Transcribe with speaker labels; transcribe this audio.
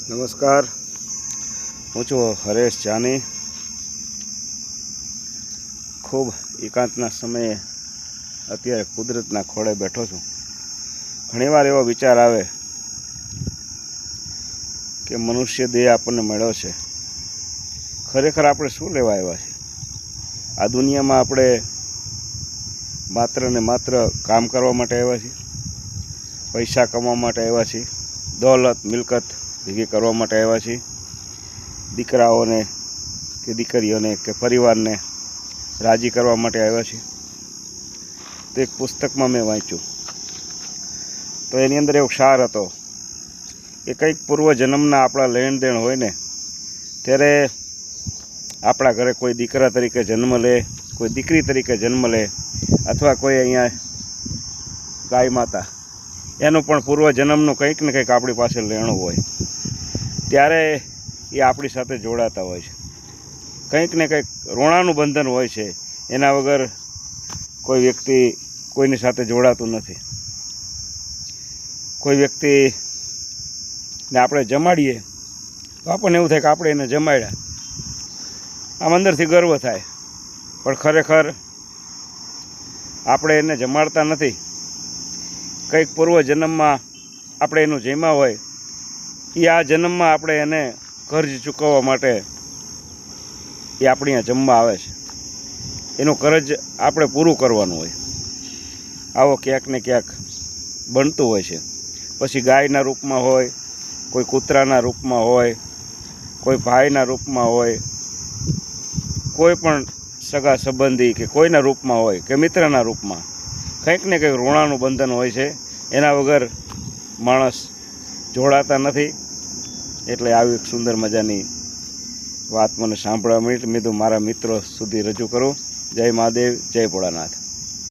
Speaker 1: નમસ્કાર, હું છું હરેશ જાની. ખૂબ એકાંતના સમયે અત્યારે કુદરતના ખોળે બેઠો છું. ઘણીવાર એવો વિચાર આવે કે મનુષ્ય દેહ આપણને મળ્યો છે, ખરેખર આપણે શું લેવા આવ્યા છે? આ દુનિયામાં આપણે માત્ર ને માત્ર કામ કરવા માટે આવ્યા છીએ, પૈસા કમાવા માટે આવ્યા છીએ, દોલત મિલકત ભેગી કરવા માટે આવ્યા છીએ, દીકરાઓને કે દીકરીઓને કે પરિવારને રાજી કરવા માટે આવ્યા છીએ. તો એક પુસ્તકમાં મેં વાંચ્યું, તો એની અંદર એવો ક્ષાર હતો કે કંઈક પૂર્વજન્મના આપણા લેણ દેણ હોય ને, ત્યારે આપણા ઘરે કોઈ દીકરા તરીકે જન્મ લે, કોઈ દીકરી તરીકે જન્મ લે, અથવા કોઈ અહીંયા ગાય માતા, એનું પણ પૂર્વજન્મનું કંઈક ને કંઈક આપણી પાસે લેણું હોય, ત્યારે એ આપણી સાથે જોડાતા હોય છે. કંઈક ને કંઈક ઋણાનું બંધન હોય છે. એના વગર કોઈ વ્યક્તિ કોઈની સાથે જોડાતું નથી. કોઈ વ્યક્તિને આપણે જમાડીએ તો આપણને એવું થાય કે આપણે એને જમાડ્યા, આમ અંદરથી ગર્વ થાય. પણ ખરેખર આપણે એને જમાડતા નથી. કંઈક પૂર્વજન્મમાં આપણે એનું જમ્યા હોય, એ આ જન્મમાં આપણે એને કર્જ ચૂકવવા માટે એ આપણી અહીંયા જમવા આવે છે. એનું કર્જ આપણે પૂરું કરવાનું હોય. આવો ક્યાંક ને ક્યાંક બનતું હોય છે. પછી ગાયના રૂપમાં હોય, કોઈ કૂતરાના રૂપમાં હોય, કોઈ ભાઈના રૂપમાં હોય, કોઈ પણ સગા સંબંધી કે કોઈના રૂપમાં હોય કે મિત્રના રૂપમાં કંઈક ને કંઈક ઋણાનું બંધન હોય છે. એના વગર માણસ જોડાતા નથી. એટલે આવી એક સુંદર મજાની વાત મને સાંભળવા મળી, મેં તો મારા મિત્રો સુધી રજૂ કરું. જય મહાદેવ, જય ભોળાનાથ.